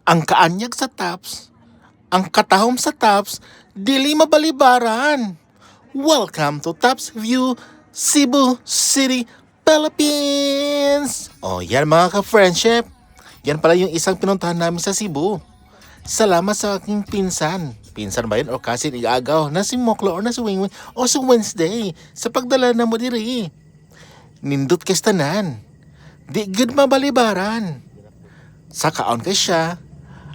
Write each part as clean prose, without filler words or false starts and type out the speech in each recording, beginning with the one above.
Ang kaanyag sa tops, ang katahom sa tops, dili mabalibaran. Welcome to Tops View, Cebu City, Philippines! O yan mga ka-friendship, yan pala yung isang pinuntahan namin sa Cebu. Salamat sa aking pinsan. Pinsan ba yun o cousin igagaw na si Moklo o na si Wingwing o si Wednesday sa pagdala na mo diri. Nindot kay tanan. Di gud mabalibaran. Sa kaon kay siya,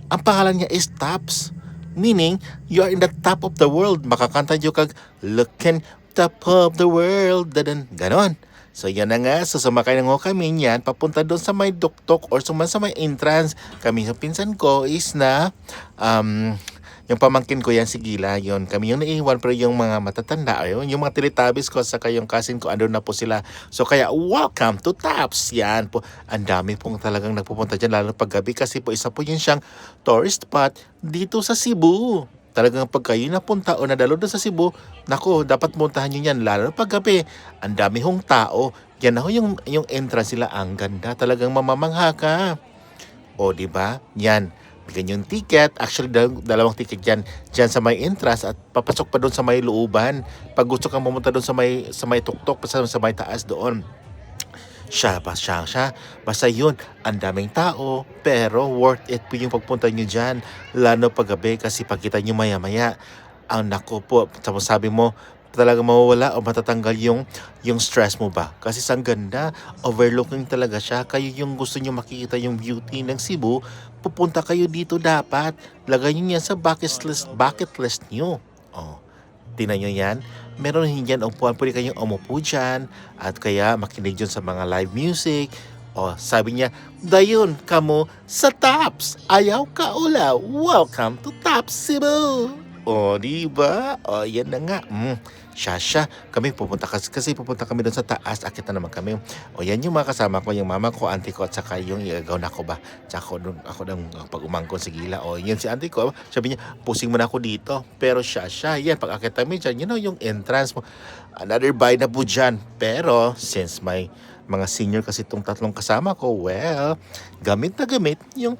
ang pangalan niya is Tops. Meaning, you are in the top of the world. Makakanta nyo kag, looking top of the world. Dadan, ganon. So yan na nga, so sumakay na nga kami niyan, papunta doon sa may tuktok or sa may entrance. Kami sa pinsan ko is na, yung pamangkin ko yan si Gila, yon kami yung naiwan, pero yung mga matatanda, ayun, yung mga Teletubbies ko, saka yung cousin ko, andun na po sila. So kaya, welcome to Tops! Yan po, ang dami pong talagang nagpupunta dyan, lalo pag gabi, kasi po isa po yun siyang tourist spot dito sa Cebu. Talagang pag kayo napunta o nadalo doon sa Cebu, nako, dapat puntahan nyo yan, lalo pag gabi. Ang dami hong tao. Yan na ho yung entrance sila, ang ganda, talagang mamamangha ka. O, di ba? Yan. Bigyan yung ticket. Actually, dalawang ticket yan. Diyan sa may entrance at papasok pa doon sa may looban. Pag gusto kang pumunta doon sa may tuktok, sa may taas doon. Siya. Basta yun, ang daming tao, pero worth it po yung pagpunta nyo dyan. Lalo pag gabi, kasi pagkita nyo maya-maya, ang nako po, sabi mo, talaga mawawala o matatanggal yung stress mo ba? Kasi sang ganda, overlooking talaga siya. Kayo yung gusto nyo makikita yung beauty ng Cebu, pupunta kayo dito dapat. Lagay nyo yan sa bucket list nyo. Oh, tingnan nyo yan. Meron yan upuan, pwede kayong umupo dyan at kaya makinig dyan sa mga live music. O, sabi niya, dayon kamo sa Tops. Ayaw ka ula. Welcome to Tops Cebu. O, diba? O, yan na nga. Siya. Kami pupunta kasi pupunta kami doon sa taas. Akit na naman kami. O, yan yung mga kasama ko, yung mama ko, auntie ko, at saka yung igagaw na ko ba. Tsaka ako nang pag umangkon sa gila. O, yun si auntie ko. Sabi niya, pusing mo na ako dito. Pero siya. Yan, pag akit namin dyan, you know, yung entrance mo. Another buy na po dyan. Pero, since may mga senior kasi itong tatlong kasama ko, well, gamit na gamit yung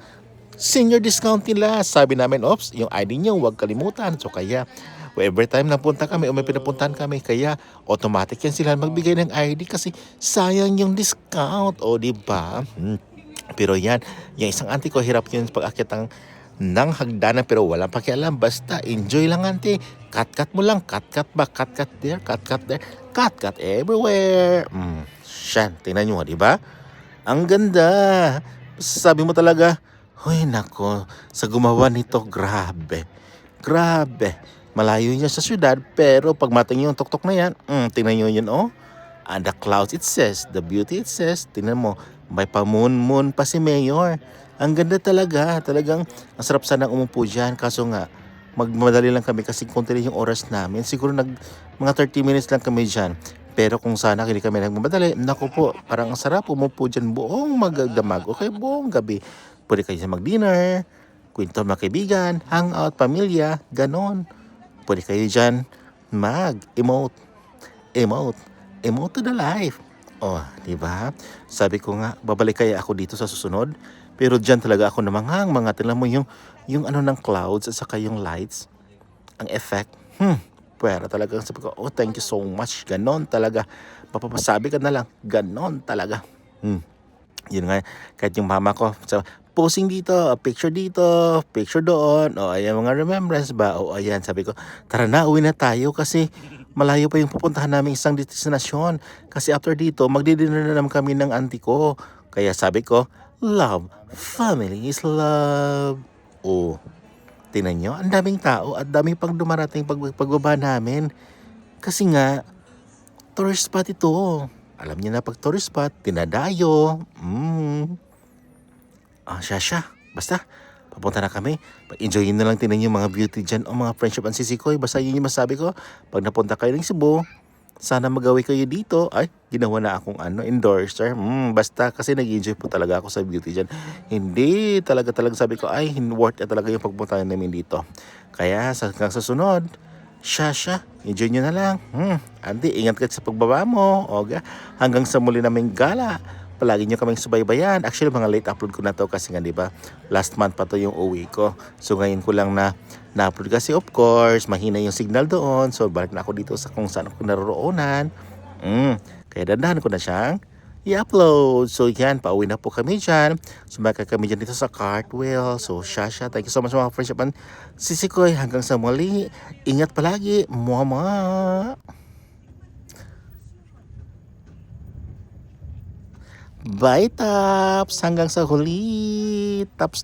senior discount nila. Sabi namin, ops, yung ID nyo, huwag kalimutan. So kaya, every time napunta kami o may pinapuntahan kami, kaya automatic yan sila magbigay ng ID kasi sayang yung discount. O, diba? Pero yan, yung isang auntie ko, hirap yun pag-akit ng hagdanan pero walang pakialam. Basta, enjoy lang auntie. Cut mo lang. Cut ba? Cut there. Cut there. Cut everywhere. Siya, tingnan nyo, diba? Ang ganda. Sabi mo talaga, hoy nako, sa gumawa nito, grabe. Malayo niya sa syudad, pero pag mating yung tuktok na yan, tingnan nyo yun, oh. And the clouds it says, the beauty it says, tingnan mo, may pa-moon pa si Mayor. Ang ganda talaga, talagang ang sarap sana umupo dyan, kaso nga, magmadali lang kami kasi konti yung oras namin. Siguro mga 30 minutes lang kami dyan. Pero kung sana hindi kami nagmamadali, naku po, parang ang sarap umupo dyan buong magdamag. Okay, buong gabi. Pwede kayo mag-dinner, kwento mga kaibigan, hangout, pamilya, ganon. Pwede kayo dyan mag-emote to the life. Oh, di ba? Sabi ko nga, babalik kaya ako dito sa susunod. Pero dyan talaga ako namanghang mga tinan mo yung ano ng clouds at saka yung lights, ang effect. Pero talagang sabi ko, oh, thank you so much. Ganon talaga. Papasabi ka na lang. Ganon talaga. Yun nga, kahit yung mama ko, posing dito, picture dito, picture doon, o ayan mga remembrance ba, o ayan, sabi ko, tara na, uwi na tayo kasi malayo pa yung pupuntahan namin isang destinasyon. Kasi after dito, magdi-dinner na naman kami ng auntie ko. Kaya sabi ko, love, family is love. O, tingnan nyo, ang daming tao at daming pang dumarating pagbaba namin. Kasi nga, tourist spot ito. Alam niyo na pag tourist spot, dinadayo. Siya. Basta, papunta na kami. Enjoyin na lang tingnan yung mga beauty dyan o mga friendship and sisikoy. Basta yun yung masabi ko. Pag napunta kayo ng Cebu, sana magawi kayo dito. Ay, ginawa na akong endorser. Basta kasi nag-enjoy po talaga ako sa beauty dyan. Hindi talaga sabi ko, ay, worth it talaga yung pagpunta namin dito. Kaya hanggang sa sunod, siya. Enjoy nyo na lang. Auntie, ingat ka sa pagbaba mo. Hanggang sa muli naming gala. palagi nyo kaming subaybayan. Actually, mga late upload ko na to kasi nga, di ba, last month pa to yung uwi ko. So, ngayon ko lang na-upload kasi, of course, mahina yung signal doon. So, balik na ako dito sa kung saan ako naroroonan. Kaya dandahan ko na siyang i-upload. So, yan, pauwi na po kami dyan. Sumakay kami dyan dito sa cartwheel. So, Shasha, thank you so much mga friendship. Sisikoy, hanggang sa muli. Ingat palagi. Mama. Bye, Taps! Hanggang sa huli, Taps!